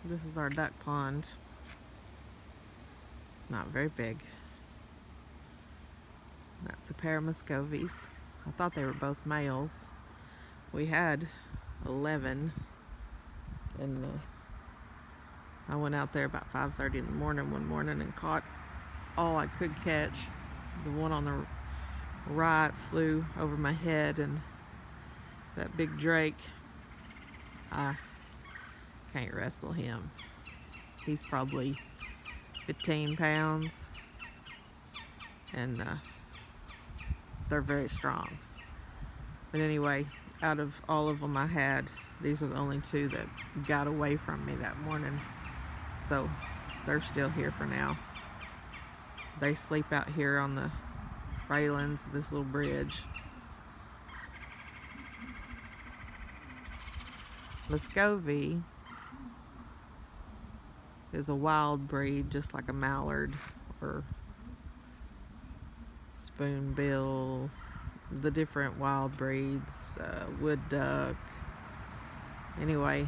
This is our duck pond. It's not very big. That's a pair of Muscovies. I thought they were both males. We had 11, and I went out there about 5:30 in the morning one morning and caught all I could catch. The one on the right flew over my head, and that big drake, I can't wrestle him. He's probably 15 pounds, and they're very strong. But anyway, out of all of them I had, these are the only two that got away from me that morning. So they're still here for now. They sleep out here on the railings of this little bridge. Muscovy is a wild breed, just like a mallard or spoonbill, the different wild breeds, wood duck. Anyway,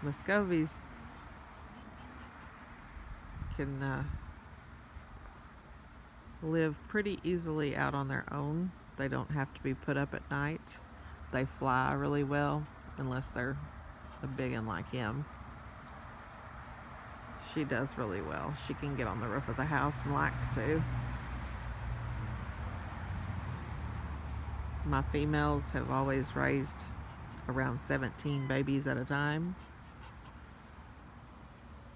Muscovies can live pretty easily out on their own. They don't have to be put up at night. They fly really well, unless they're a big one like him. She does really well. She can get on the roof of the house and likes to. My females have always raised around 17 babies at a time.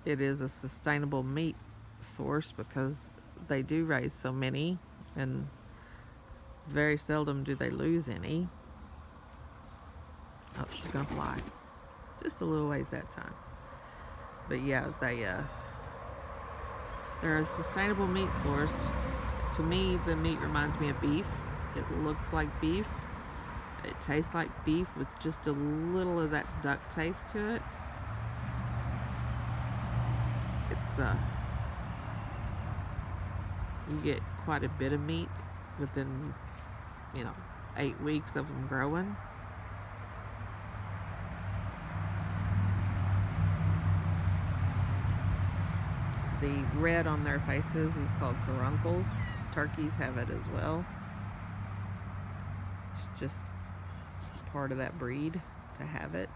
It is a sustainable meat source because they do raise so many, and very seldom do they lose any. Oh, she's gonna fly. Just a little ways that time. But yeah, they're a sustainable meat source. To me, the meat reminds me of beef. It looks like beef. It tastes like beef with just a little of that duck taste to it. It's you get quite a bit of meat within 8 weeks of them growing. The red on their faces is called caruncles. Turkeys have it as well. It's just part of that breed to have it.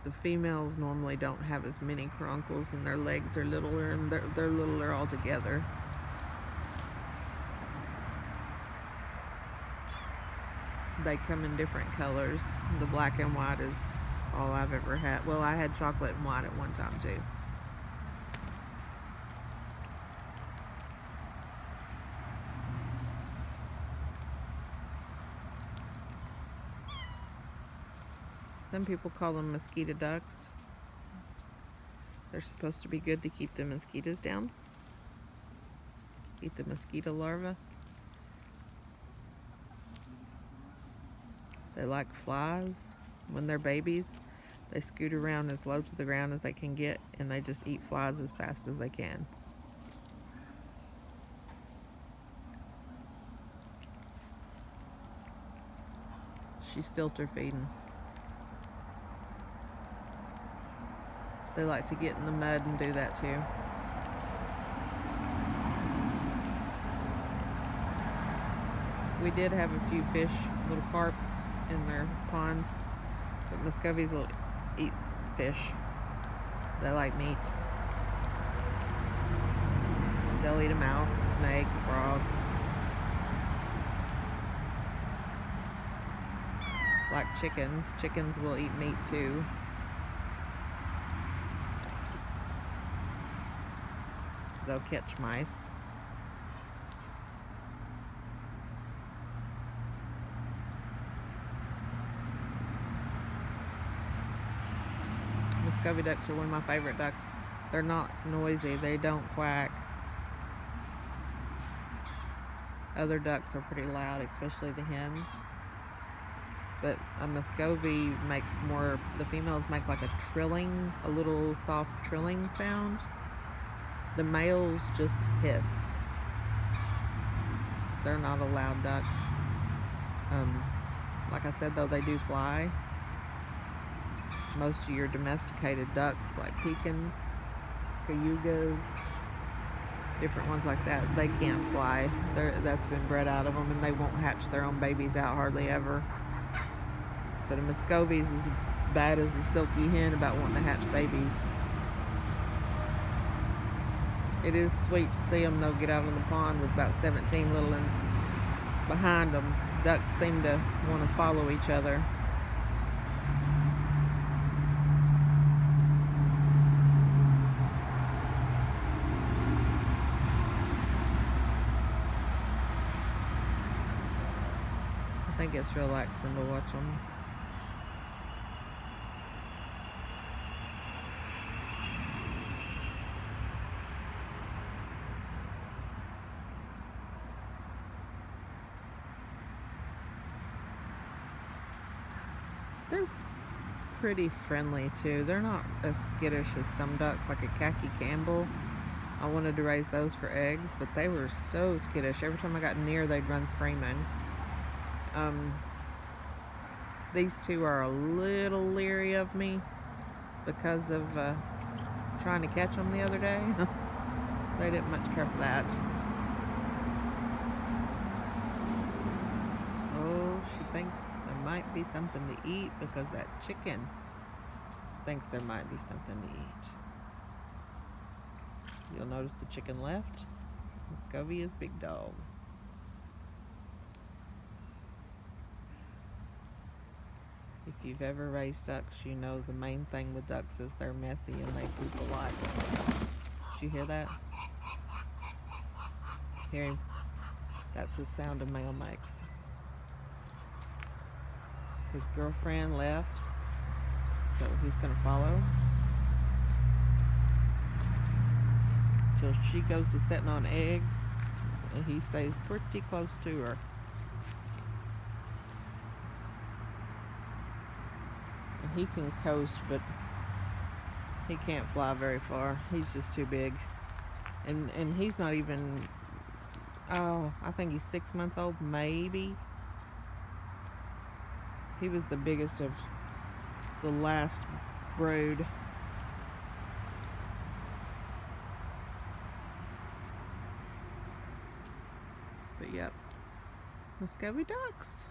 The females normally don't have as many caruncles, and their legs are littler, and they're littler altogether. They come in different colors. The black and white is all I've ever had. Well, I had chocolate and white at one time too. Some people call them mosquito ducks. They're supposed to be good to keep the mosquitoes down. Eat the mosquito larvae. They like flies. When they're babies, they scoot around as low to the ground as they can get, and they just eat flies as fast as they can. She's filter feeding. They like to get in the mud and do that too. We did have a few fish, little carp in their pond, but Muscovies will eat fish. They like meat. They'll eat a mouse, a snake, a frog. Like chickens. Chickens will eat meat too. They'll catch mice. Muscovy ducks are one of my favorite ducks. They're not noisy. They don't quack. Other ducks are pretty loud, especially the hens. But a Muscovy makes more, the females make like a little soft trilling sound. The males just hiss. They're not a loud duck. Like I said though, they do fly. most of your domesticated ducks, like pecans, cayugas, different ones like that, they can't fly. That's been bred out of them, and they won't hatch their own babies out hardly ever. But a Muscovy is as bad as a silky hen about wanting to hatch babies. It is sweet to see them, though, get out on the pond with about 17 little ones behind them. Ducks seem to want to follow each other. I think it's relaxing to watch them. They're pretty friendly too. They're not as skittish as some ducks, like a khaki Campbell. I wanted to raise those for eggs, but they were so skittish. Every time I got near, they'd run screaming. These two are a little leery of me because of trying to catch them the other day. They didn't much care for that. Oh, she thinks there might be something to eat because that chicken thinks there might be something to eat. You'll notice the chicken left. Muscovy is big dog. If you've ever raised ducks, you know the main thing with ducks is they're messy and they poop a lot. Did you hear that? Hear him? That's the sound a male makes. His girlfriend left, so he's gonna follow till she goes to setting on eggs, and he stays pretty close to her. And he can coast, but he can't fly very far. He's just too big. And he's not even, oh, I think he's 6 months old, maybe. He was the biggest of the last brood. But yep, Muscovy ducks.